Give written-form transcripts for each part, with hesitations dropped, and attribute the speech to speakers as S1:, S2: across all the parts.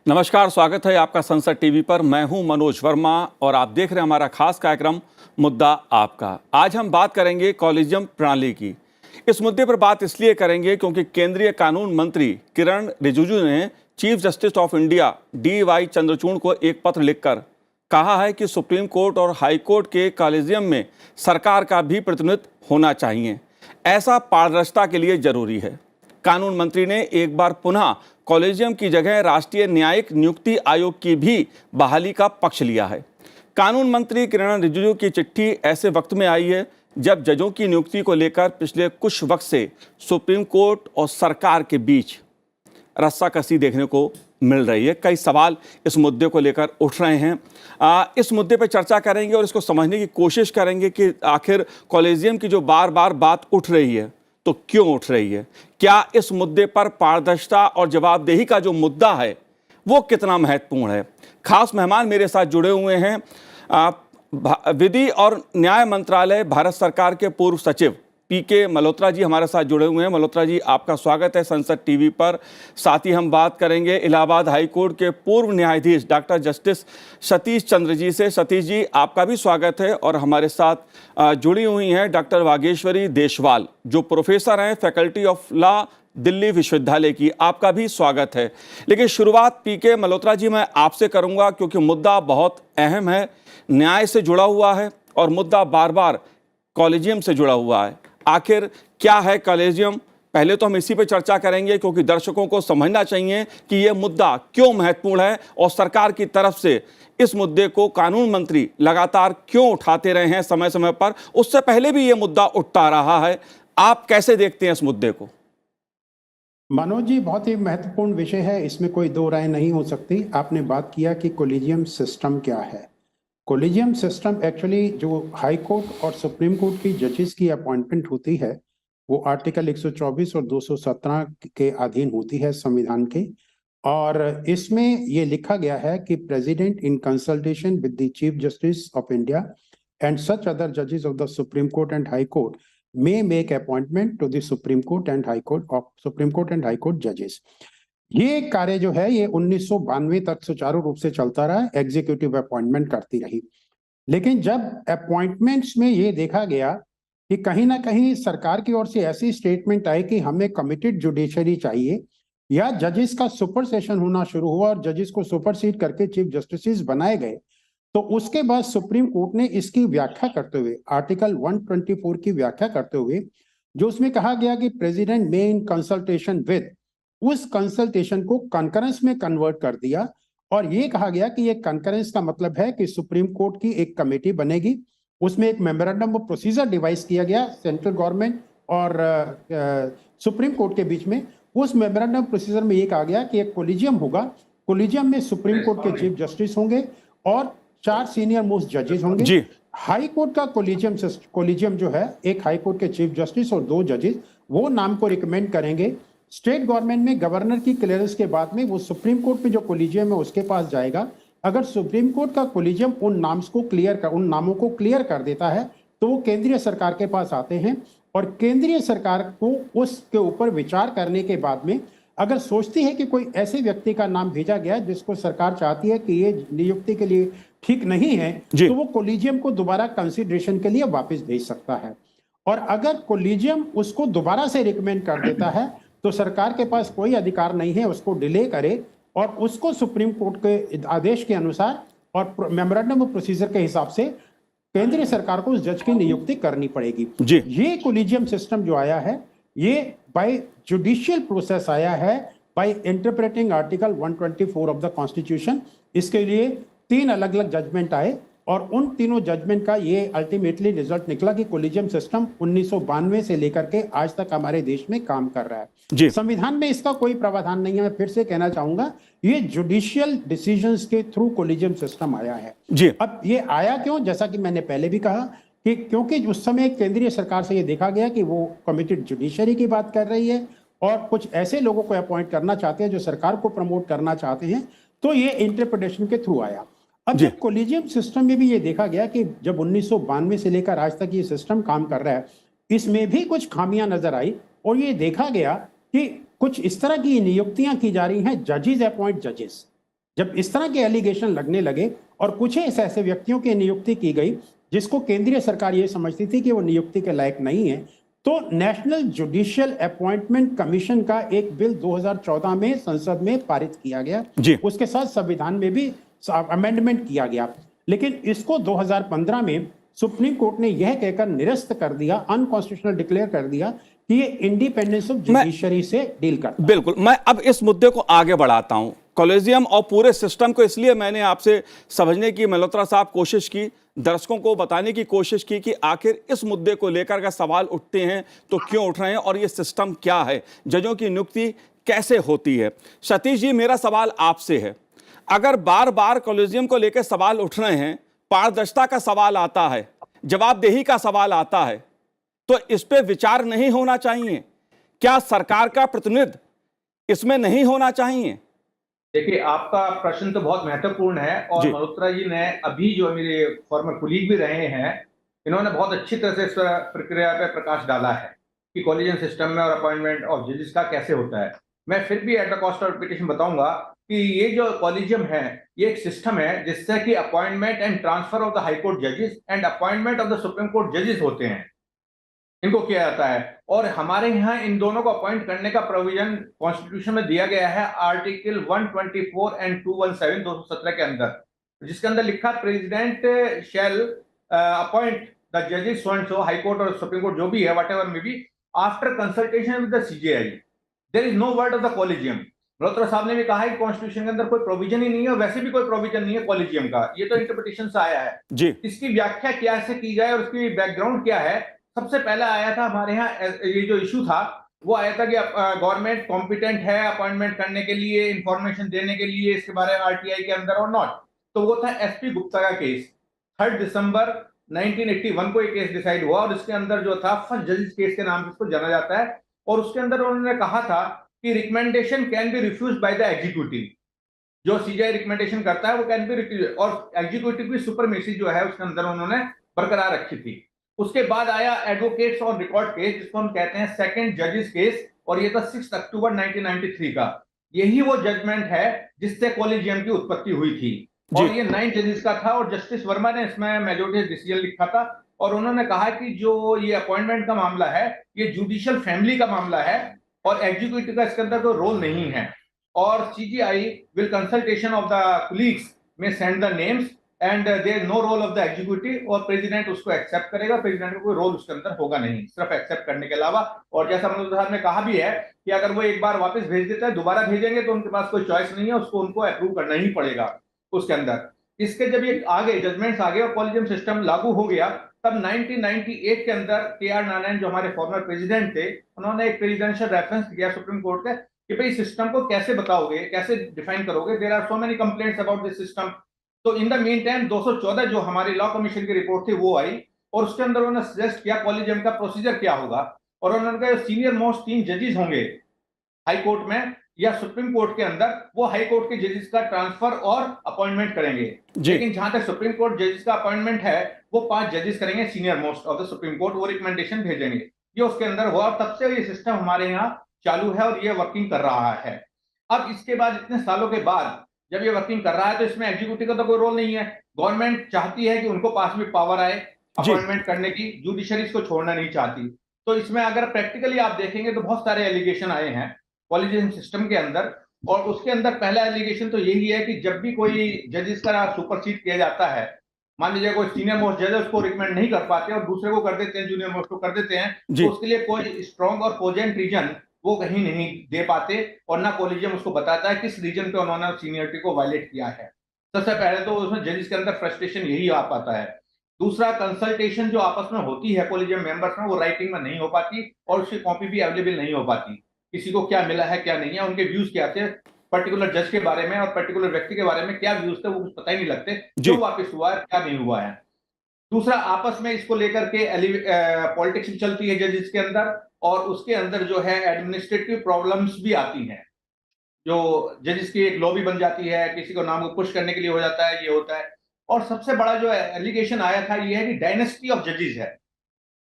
S1: नमस्कार, स्वागत है आपका संसद टीवी पर। मैं हूं मनोज वर्मा और आप देख रहे हैं हमारा खास कार्यक्रम मुद्दा आपका। आज हम बात करेंगे कॉलेजियम प्रणाली की। इस मुद्दे पर बात इसलिए करेंगे क्योंकि केंद्रीय कानून मंत्री किरण रिजिजू ने chief justice of India DY Chandrachud को एक पत्र लिखकर कहा है कि सुप्रीम कोर्ट और हाई कोर्ट के कॉलेजियम में सरकार का भी प्रतिनिधित्व होना चाहिए। ऐसा पारदर्शिता के लिए जरूरी है। कानून मंत्री ने एक बार पुनः कॉलेजियम की जगह राष्ट्रीय न्यायिक नियुक्ति आयोग की भी बहाली का पक्ष लिया है। कानून मंत्री किरण रिजिजू की चिट्ठी ऐसे वक्त में आई है जब जजों की नियुक्ति को लेकर पिछले कुछ वक्त से सुप्रीम कोर्ट और सरकार के बीच रस्साकसी देखने को मिल रही है। कई सवाल इस मुद्दे को लेकर उठ रहे हैं। इस मुद्दे पर चर्चा करेंगे और इसको समझने की कोशिश करेंगे कि आखिर कॉलेजियम की जो बार बार बात उठ रही है तो क्यों उठ रही है, क्या इस मुद्दे पर पारदर्शिता और जवाबदेही का जो मुद्दा है वो कितना महत्वपूर्ण है। खास मेहमान मेरे साथ जुड़े हुए हैं विधि और न्याय मंत्रालय भारत सरकार के पूर्व सचिव PK मल्होत्रा जी हमारे साथ जुड़े हुए हैं। मल्होत्रा जी, आपका स्वागत है संसद टीवी पर। साथ ही हम बात करेंगे इलाहाबाद हाई कोर्ट के पूर्व न्यायाधीश डॉक्टर जस्टिस सतीश चंद्र जी से। सतीश जी, आपका भी स्वागत है। और हमारे साथ जुड़ी हुई हैं डॉक्टर वागेश्वरी देशवाल, जो प्रोफेसर हैं फैकल्टी ऑफ लॉ दिल्ली विश्वविद्यालय की। आपका भी स्वागत है। लेकिन शुरुआत PK मल्होत्रा जी मैं आपसे करूंगा क्योंकि मुद्दा बहुत अहम है, न्याय से जुड़ा हुआ है और मुद्दा बार बार कॉलेजियम से जुड़ा हुआ है। आखिर क्या है कॉलेजियम, पहले तो हम इसी पे चर्चा करेंगे क्योंकि दर्शकों को समझना चाहिए कि यह मुद्दा क्यों महत्वपूर्ण है और सरकार की तरफ से इस मुद्दे को कानून मंत्री लगातार क्यों उठाते रहे हैं समय समय पर। उससे पहले भी यह मुद्दा उठता रहा है। आप कैसे देखते हैं इस मुद्दे को?
S2: मनोज जी, बहुत ही महत्वपूर्ण विषय है, इसमें कोई दो राय नहीं हो सकती। आपने बात किया कि कोलिजियम सिस्टम क्या है। कोलिजियम सिस्टम एक्चुअली जो हाई कोर्ट और सुप्रीम कोर्ट की जजेस की अपॉइंटमेंट होती है वो आर्टिकल 124 और 217 के अधीन होती है संविधान के। और इसमें ये लिखा गया है कि president in consultation with the chief justice of India and such other जजेस of the supreme court and high court may make appointment to the Supreme Court and High Court of Supreme Court and High Court judges। ये कार्य जो है ये 1992 तक सुचारू रूप से चलता रहा, एग्जीक्यूटिव अपॉइंटमेंट करती रही। लेकिन जब अपॉइंटमेंट्स में ये देखा गया कि कहीं ना कहीं सरकार की ओर से ऐसी स्टेटमेंट आई कि हमें कमिटेड जुडिशरी चाहिए या जजेस का सुपर सेशन होना शुरू हुआ और जजेस को सुपरसीड करके चीफ जस्टिस बनाए गए, तो उसके बाद सुप्रीम कोर्ट ने इसकी व्याख्या करते हुए आर्टिकल 124 की व्याख्या करते हुए जो उसमें कहा गया कि प्रेसिडेंट में इन कंसल्टेशन विद, उस कंसल्टेशन को कंकरेंस में कन्वर्ट कर दिया और ये कहा गया कि ये कंकरेंस का मतलब है कि सुप्रीम कोर्ट की एक कमेटी बनेगी, उसमें एक मेमोरेंडम ऑफ प्रोसीजर डिवाइस किया गया सेंट्रल गवर्नमेंट और सुप्रीम कोर्ट के बीच में। उस मेमोरेंडम प्रोसीजर में ये कहा गया कि एक कोलिजियम होगा, कोलिजियम में सुप्रीम कोर्ट के चीफ जस्टिस होंगे और 4 सीनियर मोस्ट जजेस होंगे। हाई कोर्ट का कोलिजियम जो है, एक हाई कोर्ट के चीफ जस्टिस और 2 जजेस, वो नाम को रिकमेंड करेंगे। स्टेट गवर्नमेंट में गवर्नर की क्लियरेंस के बाद में वो सुप्रीम कोर्ट में जो कोलिजियम है उसके पास जाएगा। अगर सुप्रीम कोर्ट का कोलिजियम उन नामों को क्लियर कर देता है तो वो केंद्रीय सरकार के पास आते हैं और केंद्रीय सरकार को उसके ऊपर विचार करने के बाद में अगर सोचती है कि कोई ऐसे व्यक्ति का नाम भेजा गया जिसको सरकार चाहती है कि ये नियुक्ति के लिए ठीक नहीं है, तो वो कोलिजियम को दोबारा कंसिडरेशन के लिए वापस भेज सकता है। और अगर कोलिजियम उसको दोबारा से रिकमेंड कर देता है तो सरकार के पास कोई अधिकार नहीं है उसको डिले करे और उसको सुप्रीम कोर्ट के आदेश के अनुसार और मेमोरेंडम ऑफ प्रोसीजर के हिसाब से केंद्रीय सरकार को उस जज की नियुक्ति करनी पड़ेगी। ये कोलिजियम सिस्टम जो आया है ये बाय जुडिशियल प्रोसेस आया है, by interpreting article 124 of the constitution. इसके लिए 3 अलग अलग जजमेंट आए और उन तीनों जजमेंट का ये अल्टीमेटली रिजल्ट निकला कि कोलिजियम सिस्टम 1992 से लेकर के आज तक हमारे देश में काम कर रहा है। संविधान में इसका कोई प्रावधान नहीं है। मैं फिर से कहना चाहूंगा, ये जुडिशियल डिसीजंस के थ्रू कोलिजियम सिस्टम आया है। अब ये आया क्यों, जैसा कि मैंने पहले भी कहा कि क्योंकि उस समय केंद्रीय सरकार से ये देखा गया कि वो कमिटेड जुडिशरी की बात कर रही है और कुछ ऐसे लोगों को अपॉइंट करना चाहते हैं जो सरकार को प्रमोट करना चाहते हैं, तो ये इंटरप्रिटेशन के थ्रू आया। अब जब कोलिजियम सिस्टम में भी ये देखा गया कि जब 1992 से लेकर आज तक ये सिस्टम काम कर रहा है, इसमें भी कुछ खामियां नजर आई और ये देखा गया कि कुछ इस तरह की नियुक्तियां की जा रही हैं, जजेस अपॉइंट जजेस, जब इस तरह के एलिगेशन लगने लगे और कुछ ऐसे व्यक्तियों की नियुक्ति की गई जिसको केंद्रीय सरकार ये समझती थी कि वो नियुक्ति के लायक नहीं है, तो नेशनल जुडिशियल अपॉइंटमेंट कमीशन का एक बिल 2014 में संसद में पारित किया गया।
S1: जी।
S2: उसके साथ संविधान में भी अमेंडमेंट किया गया, लेकिन इसको 2015 में सुप्रीम कोर्ट ने यह कहकर निरस्त कर दिया, अनकॉन्स्टिट्यूशनल डिक्लेयर कर दिया कि ये इंडिपेंडेंस ऑफ जुडिशरी से डील करता है।
S1: बिल्कुल, मैं अब इस मुद्दे को आगे बढ़ाता हूं। कॉलेजियम और पूरे सिस्टम को इसलिए मैंने आपसे समझने की मल्होत्रा साहब कोशिश की, दर्शकों को बताने की कोशिश की कि आखिर इस मुद्दे को लेकर का सवाल उठते हैं तो क्यों उठ रहे हैं और ये सिस्टम क्या है, जजों की नियुक्ति कैसे होती है। सतीश जी, मेरा सवाल आपसे है, अगर बार बार कॉलेजियम को लेकर सवाल उठ रहे हैं, पारदर्शिता का सवाल आता है, जवाबदेही का सवाल आता है, तो इस पे विचार नहीं होना चाहिए? क्या सरकार का प्रतिनिधि इसमें नहीं होना चाहिए?
S3: देखिए, आपका प्रश्न तो बहुत महत्वपूर्ण है और
S1: जी।
S3: मल्होत्रा जी ने अभी जो मेरे फॉर्मर कुलीग भी रहे हैं, इन्होंने बहुत अच्छी तरह से इस प्रक्रिया पे प्रकाश डाला है कि कॉलेजियम सिस्टम में और अपॉइंटमेंट ऑफ जजेस का कैसे होता है। मैं फिर भी at the cost of repetition बताऊंगा कि ये जो कॉलेजियम है, ये एक सिस्टम है जिससे कि appointment and transfer of the high court जजेस and appointment of the supreme court जजेस होते हैं, इनको किया जाता है। और हमारे यहाँ इन दोनों को अपॉइंट करने का प्रोविजन कॉन्स्टिट्यूशन में दिया गया है आर्टिकल 124 एंड 217 217 के अंदर, जिसके अंदर लिखा प्रेसिडेंट शैल अपॉइंट द जजेस so and so, high court और सुप्रीम कोर्ट जो भी है व्हाटएवर में भी, after consultation with the CJI. There is no word of the collegium. Malhotra साहब ने भी कहा है कॉन्स्टिट्यूशन के अंदर कोई प्रोविजन ही नहीं है और वैसे भी कोई प्रोविजन नहीं है कॉलेजियम का, ये तो इंटरप्रिटेशन से आया है।
S1: जी।
S3: इसकी व्याख्या क्या से की जाए और उसकी बैकग्राउंड क्या है। सबसे पहला आया था हमारे यहाँ, ये जो इशू था वो आया था कि गवर्नमेंट कॉम्पिटेंट है अपॉइंटमेंट करने के लिए, इंफॉर्मेशन देने के लिए इसके बारे में आरटीआई के अंदर और नॉट। तो वो था एसपी गुप्ता का केस। 3 दिसंबर 1981 को एक केस डिसाइड हुआ और इसके अंदर जो था फर्स्ट जजेस केस के नाम से इसको जाना जाता है। और उसके अंदर उन्होंने कहा था कि recommendation can be refuse by the executive. जो सीजीआई रिकमेंडेशन करता है वो कैन बी रिफ्यूज, और एग्जीक्यूटिव की सुपरमेसी जो है उसके अंदर उन्होंने बरकरार रखी थी। उसके बाद आया एडवोकेट्स ऑन रिकॉर्ड केस, जिसको हम कहते हैं सेकंड जजेस केस, और ये था 6 अक्टूबर 1993 का। यही वो जजमेंट है जिससे कॉलेजियम की उत्पत्ति हुई थी और ये 9 जजेस का था और जस्टिस वर्मा ने इसमें मेजोरिटी डिसीजन लिखा था। और उन्होंने कहा कि जो ये अपॉइंटमेंट का मामला है ये जुडिशियल फैमिली का मामला है और एग्जीक्यूटिव का इसके अंदर कोई रोल नहीं है, और CJI will consultation of the colleagues में send the names and there no role of the executive, और प्रेसिडेंट उसको एक्सेप्ट करेगा। प्रेसिडेंट का कोई रोल उसके अंदर होगा नहीं, सिर्फ एक्सेप्ट करने के अलावा। और जैसा मल्होत्रा साहब ने कहा भी है कि अगर वो एक बार वापस भेज देता है, दोबारा भेजेंगे तो उनके पास कोई चॉइस नहीं है, उसको उनको अप्रूव करना ही पड़ेगा उसके अंदर। इसके जब ये आगे जजमेंट्स आ गए और कॉलेजियम सिस्टम लागू हो गया, तब 1998 के अंदर के.आर. नारायण जो हमारे फॉर्मर प्रेसिडेंट थे, उन्होंने एक प्रेसिडेंशियल रेफरेंस दिया सुप्रीम कोर्ट के कि भाई सिस्टम को कैसे बताओगे, कैसे डिफाइन करोगे, there are so many complaints about this system. तो इन द मीन टाइम 214 जो हमारी लॉ कमीशन की रिपोर्ट थी वो आई और उसके अंदर उन्होंने सजेस्ट किया कॉलेजियम का प्रोसीजर क्या होगा। और उन्होंने कहा सीनियर मोस्ट 3 जजेस होंगे हाई कोर्ट में या सुप्रीम कोर्ट के अंदर, वो हाई कोर्ट के जजेस का ट्रांसफर और अपॉइंटमेंट करेंगे। लेकिन जहां तक सुप्रीम कोर्ट जजेस का अपॉइंटमेंट है वो 5 जजेस करेंगे senior most of the supreme court, वो रिकमेंडेशन भेजेंगे। ये उसके अंदर हुआ और तब से ये सिस्टम हमारे यहाँ चालू है और ये वर्किंग कर रहा है। अब इसके बाद इतने सालों के बाद जब ये वर्किंग कर रहा है तो इसमें एग्जीक्यूटिव का तो कोई रोल नहीं है। गवर्नमेंट चाहती है कि उनको पास में पावर आए अपॉइंटमेंट करने की, जुडिशरी इसको छोड़ना नहीं चाहती। तो इसमें अगर प्रैक्टिकली आप देखेंगे तो बहुत सारे एलिगेशन आए हैं कॉलेजियम सिस्टम के अंदर, और उसके अंदर पहला एलिगेशन तो यही है कि जब भी कोई जजेस का सुपरसीड किया जाता है, मान लीजिए कोई सीनियर मोस्ट जज उसको रिकमेंड नहीं कर पाते और दूसरे को कर देते हैं, जूनियर मोस्ट को कर देते हैं, तो उसके लिए कोई स्ट्रॉन्ग और कोजेंट रीजन वो कहीं नहीं दे पाते और ना कॉलेजियम उसको बताता है किस रीजन पे उन्होंने सीनियरिटी को वायलेट किया है। सबसे पहले तो उसमें जजेस के अंदर फ्रस्ट्रेशन यही आ पाता है। दूसरा, कंसल्टेशन जो आपस में होती है कॉलेजियम मेंबर्स में, वो राइटिंग में नहीं हो पाती और उसकी कॉपी भी अवेलेबल नहीं हो पाती। किसी को क्या मिला है क्या नहीं है, उनके व्यूज क्या थे पर्टिकुलर जज के बारे में और पर्टिकुलर व्यक्ति के बारे में क्या व्यूज थे वो कुछ पता ही नहीं लगते, क्यों वापस हुआ है क्या नहीं हुआ है। दूसरा, आपस में इसको लेकर के पॉलिटिक्स भी चलती है जजेस के अंदर, और उसके अंदर जो है एडमिनिस्ट्रेटिव प्रॉब्लम्स भी आती हैं, जो जजेस की एक लॉबी बन जाती है, किसी को नाम को पुश करने के लिए हो जाता है, ये होता है। और सबसे बड़ा जो एलिगेशन आया था ये है कि डायनेस्टी ऑफ जजेस है।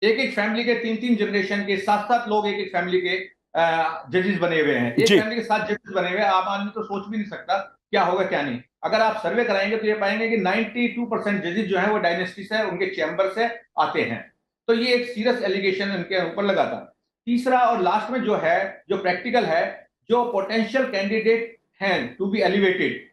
S3: एक एक फैमिली के 3-3 जनरेशन के 7-7 लोग एक एक फैमिली के जजेस बने हुए हैं, एक
S1: जी।
S3: फैमिली के 7 जजेस बने हुए हैं। आम आदमी तो सोच भी नहीं सकता क्या होगा क्या नहीं। अगर आप सर्वे कराएंगे तो ये पाएंगे कि 92% जजेस जो है वो डायनेस्टी से, उनके चैम्बर से आते हैं। तो ये एक सीरियस एलिगेशन इनके ऊपर लगा था। तीसरा और लास्ट में जो है, जो प्रैक्टिकल है, जो पोटेंशियल कैंडिडेट हैं टू बी एलिवेटेड,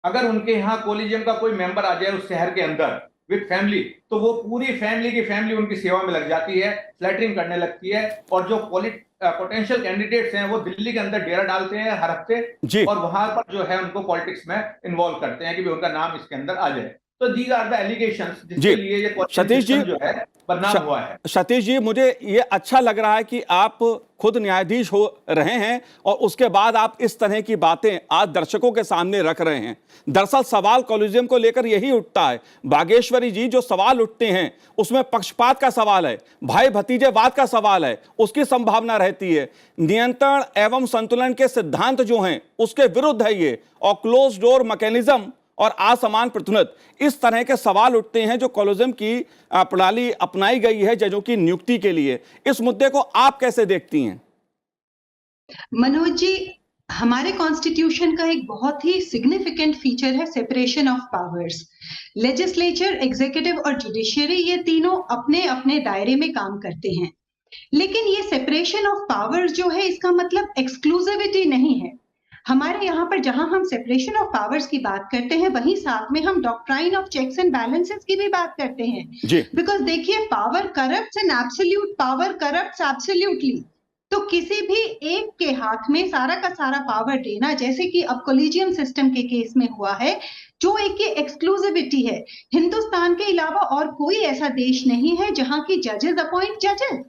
S3: अगर उनके यहाँ कोलिजियम का कोई मेंबर आ जाए उस शहर के अंदर विद फैमिली, तो वो पूरी फैमिली की फैमिली उनकी सेवा में लग जाती है, फ्लैटरिंग करने लगती है। और जो पोटेंशियल कैंडिडेट्स हैं वो दिल्ली के अंदर डेरा डालते हैं हर हफ्ते,
S1: जी।
S3: और वहां पर जो है उनको पॉलिटिक्स में इन्वॉल्व करते हैं कि भी उनका नाम इसके अंदर आ जाए। तो दीज आर द एलिगेशंस
S1: जी
S3: जिसके लिए ये कोलिजियम
S1: सतीश जी,
S3: सिस्टम जो है बदनाम हुआ है।
S1: सतीश जी, मुझे ये अच्छा लग रहा है कि आप खुद न्यायाधीश हो रहे हैं और उसके बाद आप इस तरह की बातें आज दर्शकों के सामने रख रहे हैं। दरअसल सवाल कॉलेजियम को लेकर यही उठता है बागेश्वरी जी, जो सवाल उठते हैं उसमें पक्षपात का सवाल है, भाई भतीजेवाद का सवाल है, उसकी संभावना रहती है, नियंत्रण एवं संतुलन के सिद्धांत जो हैं उसके विरुद्ध है ये, और क्लोज डोर मैकेनिज्म और असमान प्रतिनिधित्व, इस तरह के सवाल उठते हैं जो कॉलेजियम की प्रणाली अपनाई गई है जजों की नियुक्ति के लिए। इस मुद्दे को आप कैसे देखती हैं?
S4: मनोज जी, हमारे कॉन्स्टिट्यूशन का एक बहुत ही सिग्निफिकेंट फीचर है separation of powers. Legislature, executive और जुडिशियरी, ये तीनों अपने अपने दायरे में काम करते हैं। लेकिन ये सेपरेशन ऑफ पावर्स जो है, इसका मतलब एक्सक्लूसिविटी नहीं है। हमारे यहाँ पर जहां हम सेपरेशन ऑफ पावर्स की बात करते हैं, वहीं साथ में हम doctrine of checks and balances की भी बात करते हैं। बिकॉज देखिए, power corrupts and absolute power corrupts absolutely. तो किसी भी एक के हाथ में सारा का सारा पावर देना, जैसे कि अब कोलिजियम सिस्टम के केस में हुआ है, जो एक की एक्सक्लूसिविटी है। हिंदुस्तान के अलावा और कोई ऐसा देश नहीं है जहां की जजेस अपॉइंट जजेस।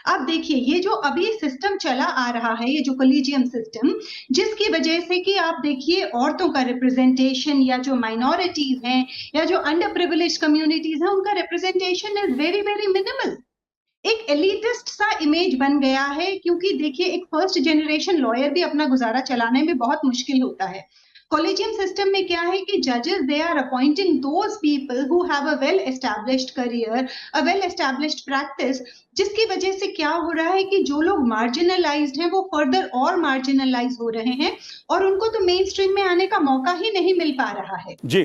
S4: आप देखिए, ये जो अभी सिस्टम चला आ रहा है, ये जो कोलिजियम सिस्टम, जिसकी वजह से कि आप देखिए औरतों का रिप्रेजेंटेशन, या जो माइनॉरिटीज हैं, या जो अंडर प्रिविलेज कम्युनिटीज हैं, उनका representation is very very minimal. एक एलिटिस्ट सा इमेज बन गया है, क्योंकि देखिए एक फर्स्ट जनरेशन लॉयर भी अपना गुजारा चलाने में बहुत मुश्किल होता है। कोलिजियम सिस्टम में क्या है कि जजेस, they are appointing those people who have a well established career, a well established practice, जिसकी वजह से क्या हो रहा है कि जो लोग मार्जिनलाइज्ड हैं वो फर्दर और मार्जिनलाइज हो रहे हैं, और उनको तो मेन स्ट्रीम में आने का मौका ही नहीं मिल पा रहा है
S1: जी।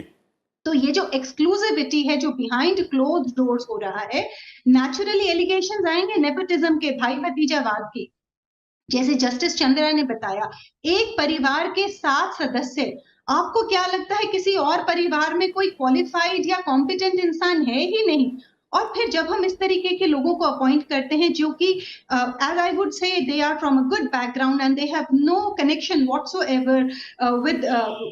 S4: तो ये जो एक्सक्लूसिविटी है, जो बिहाइंड क्लोज डोर्स हो रहा है, नेचुरली एलिगेशंस आएंगे नेपोटिज्म के, भाई भतीजावाद के। जैसे जस्टिस चंद्रा ने बताया, एक परिवार के 7 सदस्य, आपको क्या लगता है किसी और परिवार में कोई क्वालिफाइड या कॉम्पिटेंट इंसान है ही नहीं। और फिर जब हम इस तरीके के लोगों को अपॉइंट करते हैं जो कि as I would say they are from a good background and they have no connection whatsoever with,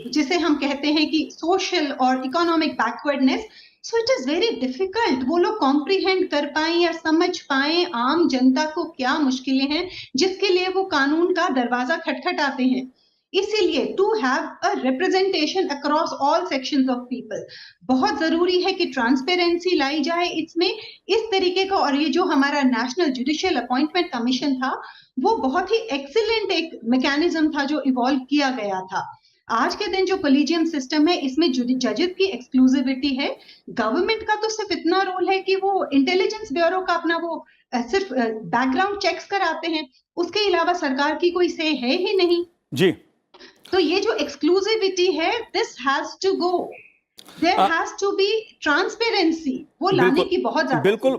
S4: जिसे हम कहते हैं कि सोशल और economic backwardness, so it is very difficult वो लोग कॉम्प्रीहेंड कर पाए या समझ पाए आम जनता को क्या मुश्किलें हैं, जिसके लिए वो कानून का दरवाजा खटखटाते हैं। इसीलिए to have a representation across all sections of people बहुत जरूरी है कि ट्रांसपेरेंसी लाई जाए इसमें, इस तरीके का। और ये जो हमारा नेशनल जुडिशियल अपॉइंटमेंट कमीशन था, वो बहुत ही एक्सीलेंट एक मैकेनिज्म था जो इवॉल्व किया गया था। आज के दिन जो कोलिजियम सिस्टम है, इसमें जजेस की एक्सक्लूसिविटी है। गवर्नमेंट का तो सिर्फ इतना रोल है कि वो इंटेलिजेंस ब्यूरो का अपना वो सिर्फ बैकग्राउंड चेक्स कराते हैं, उसके अलावा सरकार की कोई से है ही नहीं
S1: जी।
S4: तो ये जो एक्सक्लूसिविटी है, this has to go, there has to be transparency, वो लाने की बहुत ज्यादा
S1: बिल्कुल।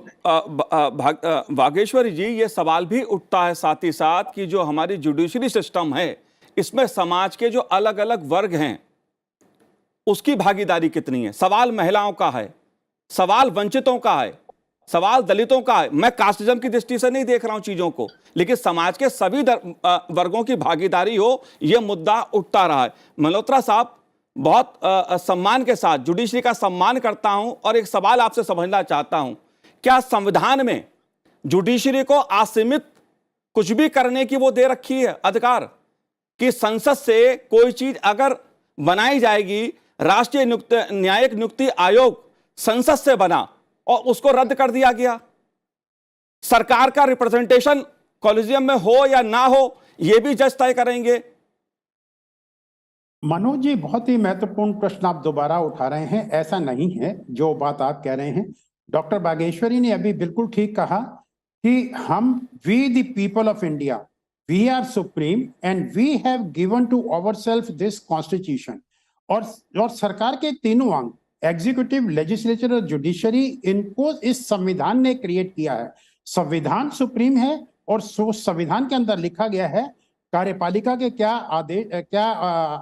S1: भागेश्वरी जी, ये सवाल भी उठता है साथ ही साथ कि जो हमारी जुडिशरी सिस्टम है, इसमें समाज के जो अलग अलग वर्ग हैं उसकी भागीदारी कितनी है। सवाल महिलाओं का है, सवाल वंचितों का है, सवाल दलितों का है। मैं कास्टिज्म की दृष्टि से नहीं देख रहा हूं चीजों को, लेकिन समाज के सभी वर्गों की भागीदारी हो, यह मुद्दा उठता रहा है। मल्होत्रा साहब, बहुत सम्मान के साथ जुडिशरी का सम्मान करता हूं और एक सवाल आपसे समझना चाहता हूं, क्या संविधान में जुडिशरी को असीमित कुछ भी करने की वो दे रखी है अधिकार, कि संसद से कोई चीज अगर बनाई जाएगी, राष्ट्रीय न्यायिक नियुक्ति आयोग संसद से बना और उसको रद्द कर दिया गया, सरकार का रिप्रेजेंटेशन कॉलेजियम में हो या ना हो यह भी जज तय करेंगे।
S2: मनोज जी, बहुत ही महत्वपूर्ण प्रश्न आप दोबारा उठा रहे हैं। ऐसा नहीं है जो बात आप कह रहे हैं। डॉक्टर बागेश्वरी ने अभी बिल्कुल ठीक कहा कि हम we the people of India we are supreme and we have given to ourselves this constitution. और सरकार के तीनों अंग एग्जीक्यूटिव, लेजिस्लेचर और जुडिशरी, इनको इस संविधान ने क्रिएट किया है। संविधान सुप्रीम है और संविधान के अंदर लिखा गया है कार्यपालिका के क्या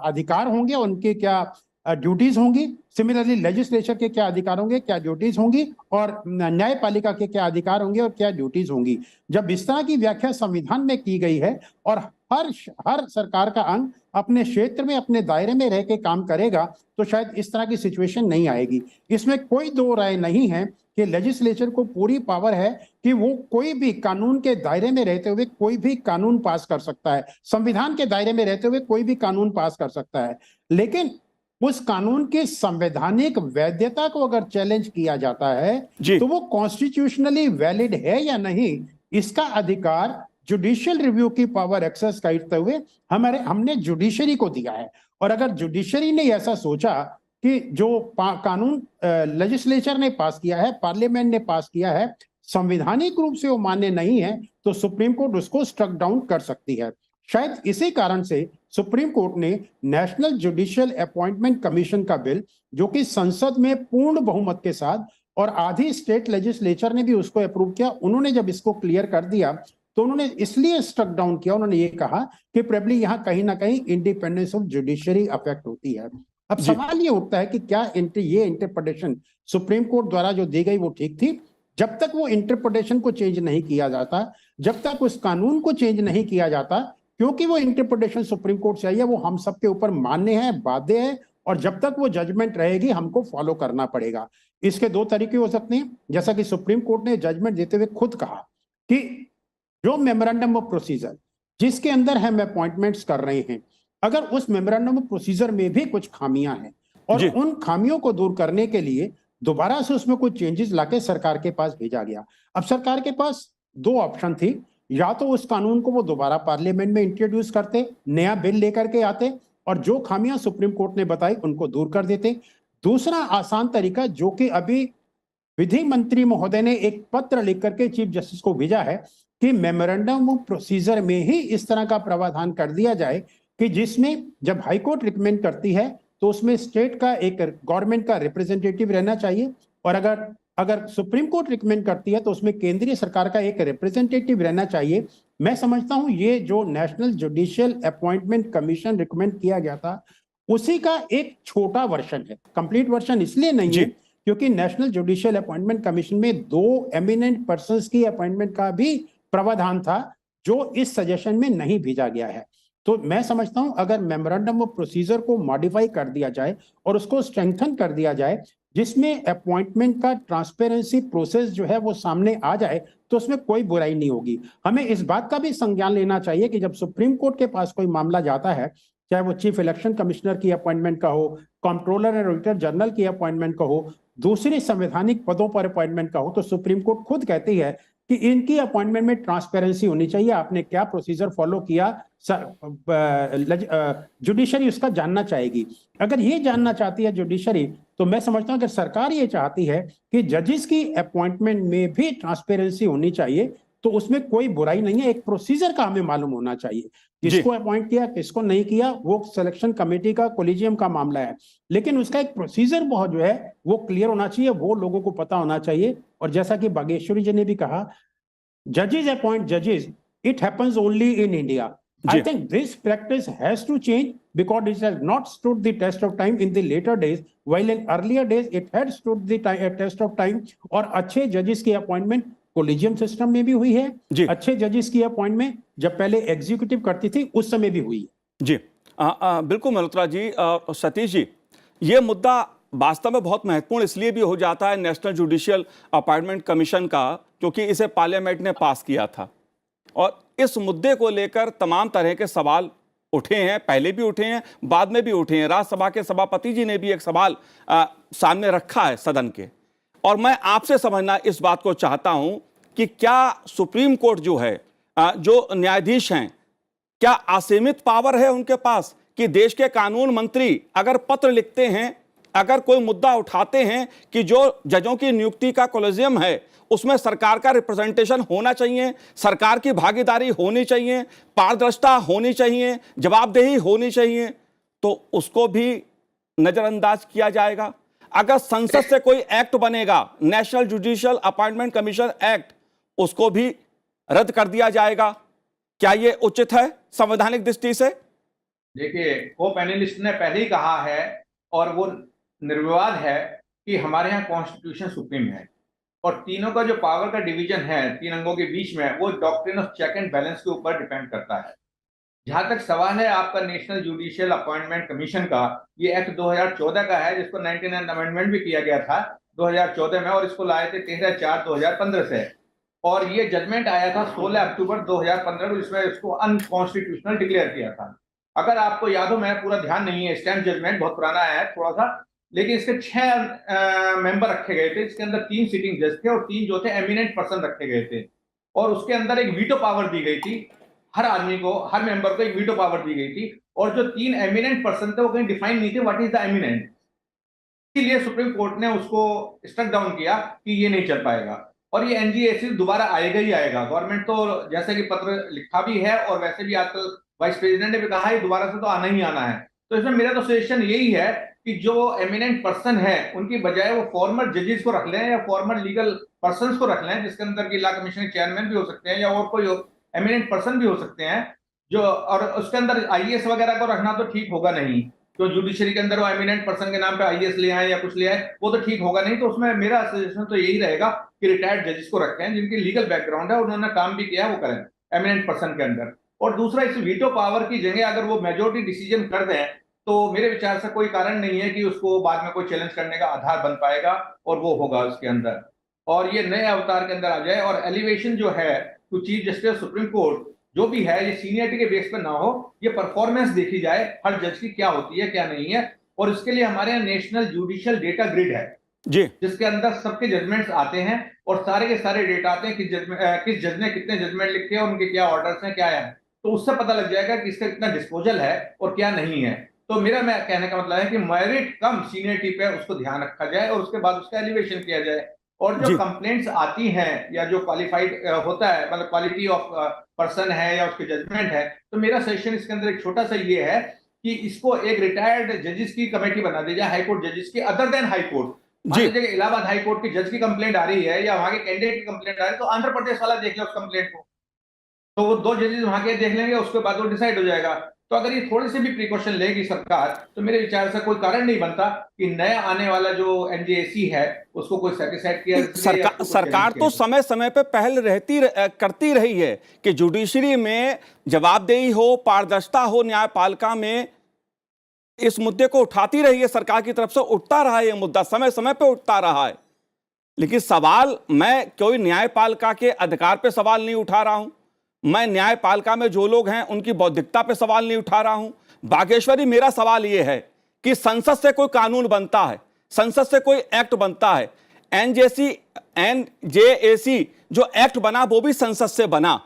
S2: अधिकार होंगे, उनके क्या ड्यूटीज होंगी, सिमिलरली लेजिस्लेचर के क्या अधिकार होंगे, क्या ड्यूटीज होंगी, और न्यायपालिका के क्या अधिकार होंगे और क्या ड्यूटीज होंगी। जब इस तरह की व्याख्या संविधान में की गई है और हर सरकार का अंग अपने क्षेत्र में, अपने दायरे में रह के काम करेगा, तो शायद इस तरह की सिचुएशन नहीं आएगी। इसमें कोई दो राय नहीं है कि लेजिस्लेचर को पूरी पावर है कि वो कोई भी कानून के दायरे में रहते हुए कोई भी कानून पास कर सकता है, संविधान के दायरे में रहते हुए कोई भी कानून पास कर सकता है। लेकिन उस कानून की संवैधानिक वैधता को अगर चैलेंज किया जाता है तो वो कॉन्स्टिट्यूशनली वैलिड है या नहीं, इसका अधिकार जुडिशियल रिव्यू की पावर एक्सेस करते हुए हमने जुडिशरी को दिया है। और अगर जुडिशरी ने ऐसा सोचा कि जो कानून लेजिस्लेचर ने पास किया है, पार्लियामेंट ने पास किया है, संवैधानिक रूप से वो मान्य नहीं है, तो सुप्रीम कोर्ट उसको स्ट्रक डाउन कर सकती है। शायद इसी कारण से सुप्रीम कोर्ट ने नेशनल जुडिशियल अपॉइंटमेंट कमीशन का बिल, जो कि संसद में पूर्ण बहुमत के साथ और आधी स्टेट लेजिस्लेचर ने भी उसको अप्रूव किया, उन्होंने जब इसको क्लियर कर दिया तो उन्होंने इसलिए स्ट्रक डाउन किया, उन्होंने ये कहा कि प्रोबेबली यहां कहीं ना कहीं इंडिपेंडेंस ऑफ जुडिशरी अफेक्ट होती है। अब सवाल ये उठता है कि क्या ये इंटरप्रिटेशन सुप्रीम कोर्ट द्वारा जो दी गई वो ठीक थी? जब तक वो इंटरप्रिटेशन को चेंज नहीं किया जाता, जब तक उस कानून को चेंज नहीं किया जाता, क्योंकि वो इंटरप्रिटेशन सुप्रीम कोर्ट से आई है, वो हम सबके ऊपर मान्य है, बाध्य है, और जब तक वो जजमेंट रहेगी हमको फॉलो करना पड़ेगा। इसके दो तरीके हो सकते हैं, जैसा कि सुप्रीम कोर्ट ने जजमेंट देते हुए खुद कहा कि जो मेमोरेंडम ऑफ प्रोसीजर जिसके अंदर हम अपॉइंटमेंट्स कर रहे हैं, अगर उस मेमोरेंडम ऑफ प्रोसीजर में भी कुछ खामियां हैं और उन खामियों को दूर करने के लिए दोबारा से उसमें कुछ चेंजेस लाके सरकार के पास भेजा गया। अब सरकार के पास दो ऑप्शन थी, या तो उस कानून को वो दोबारा पार्लियामेंट में इंट्रोड्यूस करते, नया बिल लेकर के आते और जो खामियां सुप्रीम कोर्ट ने बताई उनको दूर कर देते। दूसरा आसान तरीका, जो कि अभी विधि मंत्री महोदय ने एक पत्र लिख करके चीफ जस्टिस को भेजा है, कि मेमोरेंडम ऑफ प्रोसीजर में ही इस तरह का प्रावधान कर दिया जाए कि जिसमें जब हाईकोर्ट रिकमेंड करती है तो उसमें स्टेट का एक गवर्नमेंट का रिप्रेजेंटेटिव रहना चाहिए, और अगर सुप्रीम कोर्ट रिकमेंड करती है तो उसमें केंद्रीय सरकार का एक रिप्रेजेंटेटिव रहना चाहिए। मैं समझता हूं ये जो national judicial appointment commission recommend किया गया था, उसी का एक छोटा वर्जन है। कंप्लीट वर्जन इसलिए नहीं है क्योंकि नेशनल जुडिशियल अपॉइंटमेंट कमीशन में 2 एमिनेंट पर्संस की अपॉइंटमेंट का भी प्रावधान था, जो इस सजेशन में नहीं भेजा गया है। तो मैं समझता हूं अगर मेमोरेंडम ऑफ प्रोसीजर को मॉडिफाई कर दिया जाए और उसको स्ट्रेंथन कर दिया जाए, जिसमें अपॉइंटमेंट का ट्रांसपेरेंसी प्रोसेस जो है वो सामने आ जाए, तो उसमें कोई बुराई नहीं होगी। हमें इस बात का भी संज्ञान लेना चाहिए कि जब सुप्रीम कोर्ट के पास कोई मामला जाता है, चाहे वो चीफ इलेक्शन कमिश्नर की अपॉइंटमेंट का हो, कंट्रोलर एंड ऑडिटर जनरल की अपॉइंटमेंट का हो, दूसरे संवैधानिक पदों पर अपॉइंटमेंट का हो, तो सुप्रीम कोर्ट खुद कहती है कि इनकी अपॉइंटमेंट में ट्रांसपेरेंसी होनी चाहिए, आपने क्या प्रोसीजर फॉलो किया, जुडिशरी उसका जानना चाहेगी। अगर ये जानना चाहती है जुडिशरी, तो मैं समझता हूं अगर सरकार ये चाहती है कि जजेस की अपॉइंटमेंट में भी ट्रांसपेरेंसी होनी चाहिए, तो उसमें कोई बुराई नहीं है। एक प्रोसीजर का हमें मालूम होना चाहिए, किसको अपॉइंट किया, किसको नहीं किया, वो सिलेक्शन कमेटी का, कोलिजियम का मामला है, लेकिन उसका एक प्रोसीजर बहुत जो है वो क्लियर होना चाहिए, वो लोगों को पता होना चाहिए। और जैसा कि बागेश्वरी जी ने भी कहा, जजेस अपॉइंट जजेस, it happens only in India. I think this practice has to change because it has not stood the test of time in the later days, while in earlier days it had stood the test of time। और अच्छे जजेस की appointment collegium system में भी हुई है, अच्छे जजेस की अपॉइंटमेंट जब पहले एग्जीक्यूटिव करती थी उस समय भी हुई है।
S1: जी बिल्कुल मल्होत्रा जी और सतीश जी, ये मुद्दा वास्तव में बहुत महत्वपूर्ण इसलिए भी हो जाता है नेशनल जुडिशियल अपॉइंटमेंट कमीशन का, क्योंकि इसे पार्लियामेंट ने पास किया था और इस मुद्दे को लेकर तमाम तरह के सवाल उठे हैं, पहले भी उठे हैं, बाद में भी उठे हैं। राज्यसभा के सभापति जी ने भी एक सवाल सामने रखा है सदन के, और मैं आपसे समझना इस बात को चाहता हूं कि क्या सुप्रीम कोर्ट जो है, जो न्यायाधीश हैं, क्या असीमित पावर है उनके पास कि देश के कानून मंत्री अगर पत्र लिखते हैं अगर कोई मुद्दा उठाते हैं कि जो जजों की नियुक्ति का कॉलेजियम है उसमें सरकार का रिप्रेजेंटेशन होना चाहिए, सरकार की भागीदारी होनी चाहिए, पारदर्शिता होनी चाहिए, जवाबदेही होनी चाहिए, तो उसको भी नजरअंदाज किया जाएगा। अगर संसद से कोई एक्ट बनेगा, national judicial appointment commission act, उसको भी रद्द कर दिया जाएगा। क्या यह उचित है संवैधानिक दृष्टि से?
S3: देखिए, को पैनलिस्ट ने पहले ही कहा है और वो निर्विवाद है कि हमारे यहाँ कॉन्स्टिट्यूशन सुप्रीम है और तीनों का जो पावर का डिवीजन है तीन अंगों के बीच में, वो doctrine of check and balance के ऊपर डिपेंड करता है। जहां तक सवाल है आपका नेशनल जुडिशियल अपॉइंटमेंट कमीशन का, ये एक्ट 2014 का है जिसको 99 अमेंडमेंट भी किया गया था 2014 में और इसको लाए थे 13/4/2015 से, और ये जजमेंट आया था 16 अक्टूबर 2015 को जिसमें इसको अनकॉन्स्टिट्यूशनल डिक्लेयर किया था। अगर आपको याद हो, मैं पूरा ध्यान नहीं है, स्टैम्प जजमेंट बहुत पुराना है थोड़ा सा, लेकिन इसके 6 मेंबर रखे गए थे, इसके अंदर 3 सिटिंग जज थे और 3 जो थे एमिनेंट पर्सन रखे गए थे, और उसके अंदर एक वीटो पावर दी गई थी। हर आदमी को, हर मेंबर को एक वीटो पावर दी गई थी, और जो 3 एमिनेंट पर्सन थे वो कहीं डिफाइन नहीं थे व्हाट इज द एमिनेंट। इसलिए सुप्रीम कोर्ट ने उसको स्ट्रक डाउन किया कि ये नहीं चल पाएगा और ये एनजीएसी दोबारा आएगा ही आएगा। गवर्नमेंट तो जैसे कि पत्र लिखा भी है और वैसे भी आजकल वाइस प्रेसिडेंट ने भी कहा है दोबारा से तो आना ही आना है। तो इसमें मेरा तो सजेशन यही है कि जो एमिनेंट पर्सन है उनकी बजाय वो फॉर्मर जजेस को रख लें या फॉर्मर लीगल पर्संस को रख लें, जिसके अंदर की लॉ कमीशन के चेयरमैन भी हो सकते हैं या और कोई एमिनेंट पर्सन भी हो सकते हैं जो, और उसके अंदर आईएएस वगैरह को रखना तो ठीक होगा नहीं। तो जुडिशरी के अंदर वो एमिनेंट पर्सन के नाम पे आईएएस ले आए या कुछ ले आए, वो तो ठीक होगा नहीं। तो उसमें मेरा सजेशन तो यही रहेगा कि रिटायर्ड जजेस को रखें जिनकी लीगल बैकग्राउंड है, उन्होंने काम भी किया है, वो करें एमिनेंट पर्सन के अंदर। और दूसरा, इस वीटो पावर की जगह अगर वो मेजोरिटी डिसीजन कर दें तो मेरे विचार से कोई कारण नहीं है कि उसको बाद में कोई चैलेंज करने का आधार बन पाएगा और वो होगा उसके अंदर, और ये नए अवतार के अंदर आ जाए। और एलिवेशन जो है to chief justice supreme court जो भी है, ये सीनियरिटी के बेस पर ना हो, ये परफॉर्मेंस देखी जाए हर जज की क्या होती है क्या नहीं है। और इसके लिए हमारे यहाँ नेशनल जुडिशियल डेटा ग्रिड है
S1: जी,
S3: जिसके अंदर सबके जजमेंट्स आते हैं और सारे के सारे डेटा आते हैं किस जज ने कितने जजमेंट लिखे हैं, उनके क्या ऑर्डर्स हैं, क्या है, तो उससे पता लग जाएगा कि इसका कितना डिस्पोजल है और क्या नहीं है। तो मेरा मैं कहने का मतलब है कि मेरिट कम सीनियरिटी पे उसको ध्यान रखा जाए और उसके बाद उसका एलिवेशन किया जाए। और जो कंप्लेंट्स आती हैं या जो क्वालिफाइड होता है, मतलब क्वालिटी ऑफ पर्सन है या उसके जजमेंट है, तो मेरा सजेशन इसके अंदर एक छोटा सा ये है कि इसको एक रिटायर्ड जजेस की कमेटी बना दी जाए, हाई कोर्ट जजेस की, अदर देन हाई कोर्ट। मान लीजिए इलाहाबाद हाई कोर्ट की जज की कंप्लेंट आ रही है या वहां के कैंडिडेट की कंप्लेंट आ रही है, तो आंध्र प्रदेश वाला देख ले उस कंप्लेंट को, तो वो 2 जजेस वहां के देख लेंगे, उसके बाद वो डिसाइड हो जाएगा। तो अगर ये थोड़े से भी प्रिकॉशन लेगी सरकार, तो मेरे विचार से कोई कारण नहीं बनता कि नया आने वाला जो एनजेएसी है उसको कोई सेटिस्फाइड किया।
S1: सरकार तो समय समय पे पहल करती रही है कि जुडिशरी में जवाबदेही हो, पारदर्शिता हो, न्यायपालिका में इस मुद्दे को उठाती रही है। सरकार की तरफ से उठता रहा है, ये मुद्दा समय समय पे उठता रहा है। लेकिन सवाल, मैं कोई न्यायपालिका के अधिकार पे सवाल नहीं उठा रहा हूं, मैं न्यायपालिका में जो लोग हैं उनकी बौद्धिकता पे सवाल नहीं उठा रहा हूं। बागेश्वरी, मेरा सवाल यह है कि संसद से कोई कानून बनता है, संसद से कोई एक्ट बनता है, एनजेएसी जो एक्ट बना वो भी संसद से बना,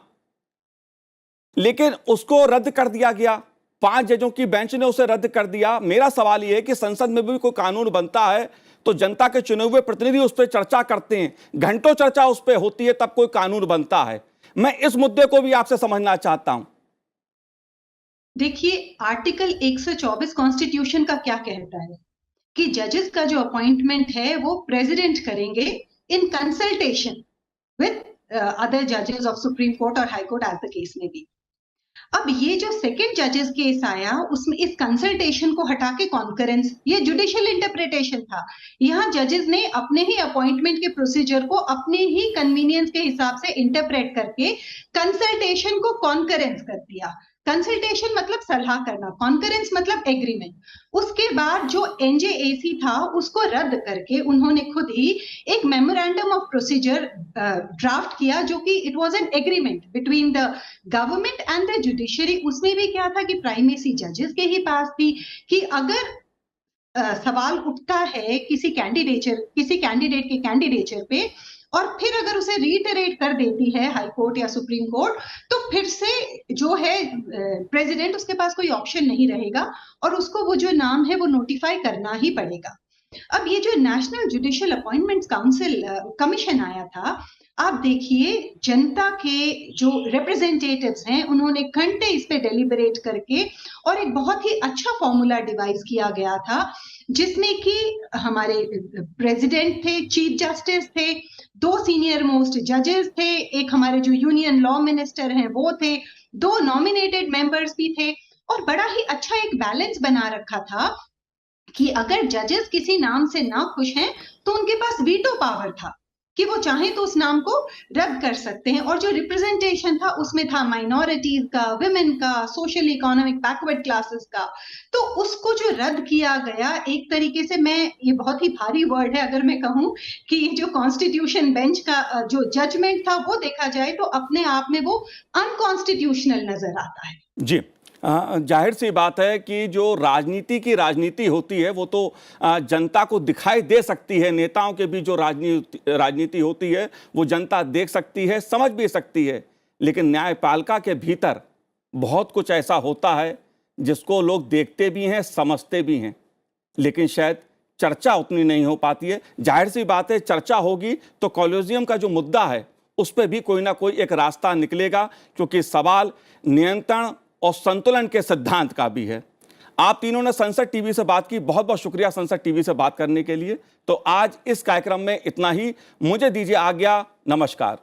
S1: लेकिन उसको रद्द कर दिया गया, 5 जजों की बेंच ने उसे रद्द कर दिया। मेरा सवाल यह है कि संसद में भी कोई कानून बनता है तो जनता के चुने हुए प्रतिनिधि उस पर चर्चा करते हैं, घंटों चर्चा उस पर होती है, तब कोई कानून बनता है। मैं इस मुद्दे को भी आपसे समझना चाहता हूं।
S4: देखिए, आर्टिकल 124 कॉन्स्टिट्यूशन का क्या कहता है कि जजेस का जो अपॉइंटमेंट है वो प्रेसिडेंट करेंगे इन कंसल्टेशन विद अदर जजेस ऑफ सुप्रीम कोर्ट और high court as the case may be. अब ये जो सेकंड जजेस केस आया उसमें इस कंसल्टेशन को हटा के कॉन्करेंस, ये जुडिशियल इंटरप्रिटेशन था। यहाँ जजेस ने अपने ही अपॉइंटमेंट के प्रोसीजर को अपने ही कन्वीनियंस के हिसाब से इंटरप्रेट करके कंसल्टेशन को कॉन्करेंस कर दिया। कंसल्टेशन मतलब सलाह करना, कॉन्करेंस मतलब एग्रीमेंट। उसके बाद जो एनजेएसी था उसको रद्द करके उन्होंने खुद ही एक मेमोरेंडम ऑफ प्रोसीजर ड्राफ्ट किया जो कि it was an agreement between the government and the judiciary. उसमें भी क्या था कि प्राइमेसी जजेस के ही पास थी कि अगर सवाल उठता है किसी कैंडिडेट के कैंडिडेचर पे और फिर अगर उसे रीइटरेट कर देती है हाई कोर्ट या सुप्रीम कोर्ट, तो फिर से जो है प्रेसिडेंट, उसके पास कोई ऑप्शन नहीं रहेगा और उसको वो जो नाम है वो नोटिफाई करना ही पड़ेगा। अब ये जो national judicial appointments council commission आया था, आप देखिए जनता के जो रिप्रेजेंटेटिव्स हैं उन्होंने घंटे इस पे डेलिबरेट करके और एक बहुत ही अच्छा फॉर्मूला डिवाइस किया गया था, जिसमें कि हमारे प्रेसिडेंट थे, चीफ जस्टिस थे, 2 सीनियर मोस्ट जजेस थे, एक हमारे जो यूनियन लॉ मिनिस्टर हैं वो थे, 2 नॉमिनेटेड मेंबर्स भी थे और बड़ा ही अच्छा एक बैलेंस बना रखा था कि अगर जजेस किसी नाम से ना खुश हैं तो उनके पास वीटो पावर था कि वो चाहें तो उस नाम को रद्द कर सकते हैं। और जो रिप्रेजेंटेशन था उसमें था माइनॉरिटीज का, विमेन का, सोशल इकोनॉमिक बैकवर्ड क्लासेस का, तो उसको जो रद्द किया गया एक तरीके से, मैं ये बहुत ही भारी वर्ड है अगर मैं कहूं कि ये जो कॉन्स्टिट्यूशन बेंच का जो जजमेंट था वो देखा जाए तो अपने आप में वो अनकॉन्स्टिट्यूशनल नजर आता है।
S1: जी, जाहिर सी बात है कि जो राजनीति की राजनीति होती है वो तो जनता को दिखाई दे सकती है। नेताओं के भी जो राजनीति होती है वो जनता देख सकती है, समझ भी सकती है, लेकिन न्यायपालिका के भीतर बहुत कुछ ऐसा होता है जिसको लोग देखते भी हैं, समझते भी हैं, लेकिन शायद चर्चा उतनी नहीं हो पाती है। जाहिर सी बात है, चर्चा होगी तो कॉलेजियम का जो मुद्दा है उस पर भी कोई ना कोई एक रास्ता निकलेगा, क्योंकि सवाल नियंत्रण और संतुलन के सिद्धांत का भी है। आप तीनों ने संसद टीवी से बात की, बहुत बहुत शुक्रिया संसद टीवी से बात करने के लिए। तो आज इस कार्यक्रम में इतना ही, मुझे दीजिए आज्ञा, नमस्कार।